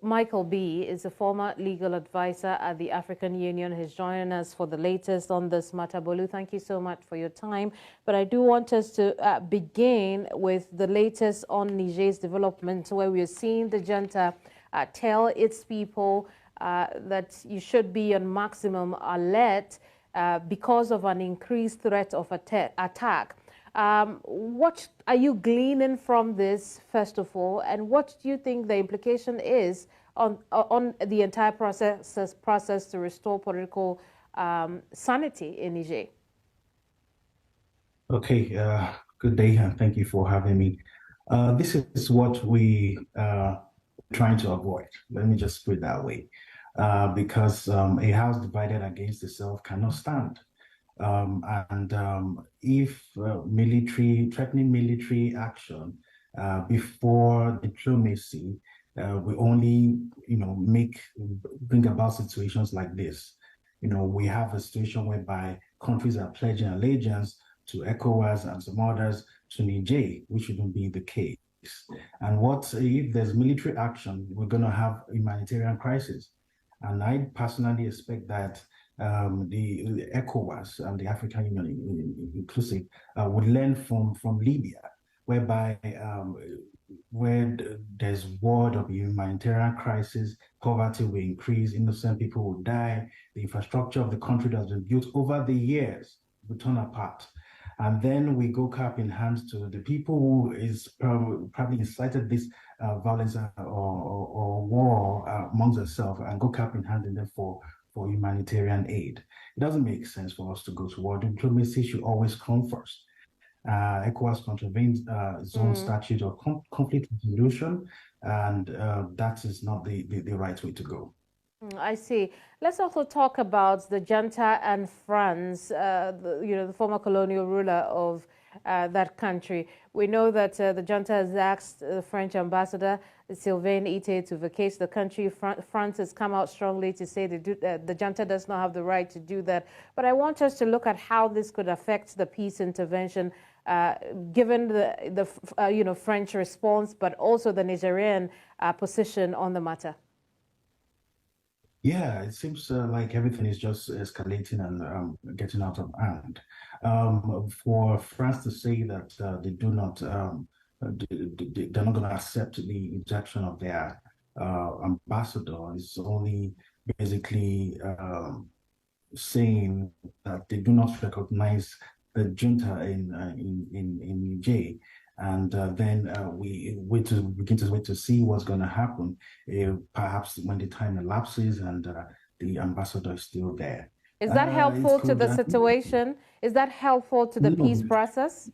Michael-Biyi is a former legal advisor at the African Union. He's joining us for the latest on this matter. Bolu, thank you so much for your time. But I do want us to begin with the latest on Niger's development, where we're seeing the junta tell its people that you should be on maximum alert because of an increased threat of attack. What are you gleaning from this, first of all, and what do you think the implication is on the entire process to restore political sanity in Niger? Okay, good day, and thank you for having me. This is what we trying to avoid. Let me just put it that way, because a house divided against itself cannot stand. And if threatening military action before diplomacy will only, bring about situations like this. We have a situation whereby countries are pledging allegiance to ECOWAS and some others to Niger, which shouldn't be the case. And what if there's military action, we're going to have a humanitarian crisis. And I personally expect that the ECOWAS and the African Union inclusive would learn from Libya, whereby where there's word of humanitarian crisis, poverty will increase, innocent people will die, the infrastructure of the country that has been built over the years will turn apart. And then we go cap in hand to the people who is probably incited this violence or war amongst themselves and go cap in hand in them for humanitarian aid. It doesn't make sense for us to go to war. Diplomacy should always come first. ECOWAS contravenes its own statute of conflict resolution, and that is not the right way to go. I see. Let's also talk about the junta and France, the former colonial ruler of that country. We know that the junta has asked the French ambassador, Sylvain Ite, to vacate the country. France has come out strongly to say the junta does not have the right to do that. But I want us to look at how this could affect the peace intervention, given the French response, but also the Nigerian position on the matter. Yeah, it seems like everything is just escalating and getting out of hand. For France to say that they do not, they're not going to accept the ejection of their ambassador is only basically saying that they do not recognize the junta in Niger. And then we begin to wait to see what's going to happen, perhaps when the time elapses and the ambassador is still there. Is that helpful to the situation? Is that helpful to the peace process?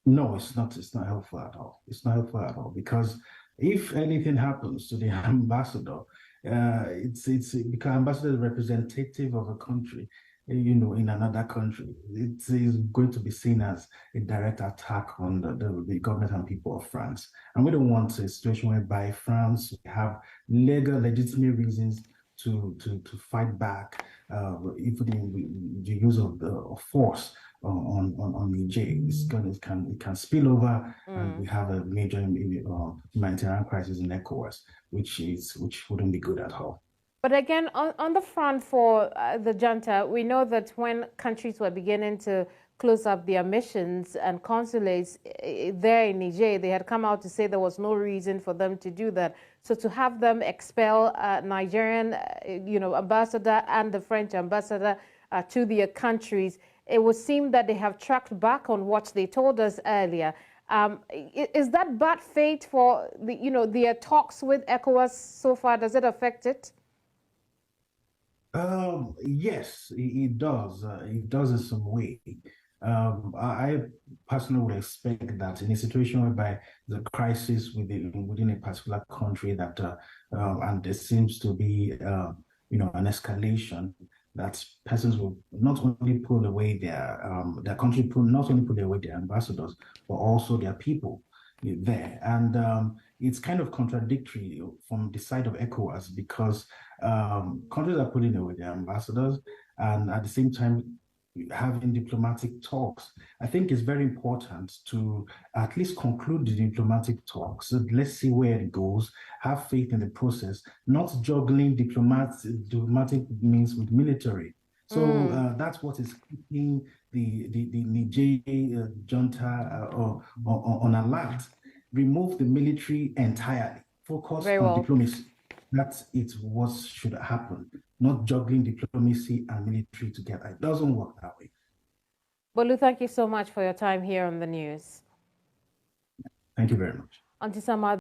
No, it's not. It's not helpful at all. It's not helpful at all because if anything happens to the ambassador, it's because ambassador is representative of a country, in another country. It is going to be seen as a direct attack on the government and people of France. And we don't want a situation whereby France have legitimate reasons to fight back, even the use of force on Niger. It can spill over, and we have a major humanitarian crisis in ECOWAS, which wouldn't be good at all. But again, on the front for the junta, we know that when countries were beginning to close up their missions and consulates there in Niger, they had come out to say there was no reason for them to do that. So to have them expel Nigerian, ambassador and the French ambassador to their countries, it would seem that they have tracked back on what they told us earlier. Is that bad fate for their talks with ECOWAS so far? Does it affect it? Yes, it does. It does in some way. I personally would expect that in a situation whereby the crisis within a particular country that and there seems to be an escalation, that persons will not only pull away their country, not only pull away their ambassadors, but also their people there. And it's kind of contradictory from the side of ECOWAS because countries are pulling away their ambassadors, and at the same time, having diplomatic talks. I think it's very important to at least conclude the diplomatic talks. So let's see where it goes. Have faith in the process, not juggling diplomatic means with military. So that's what is keeping the Niger junta on alert. Remove the military entirely. Focus Very on well. diplomacy. That's what should happen, not juggling diplomacy and military together. It doesn't work that way. Bolu, thank you so much for your time here on the news. Thank you very much. Auntie Sama,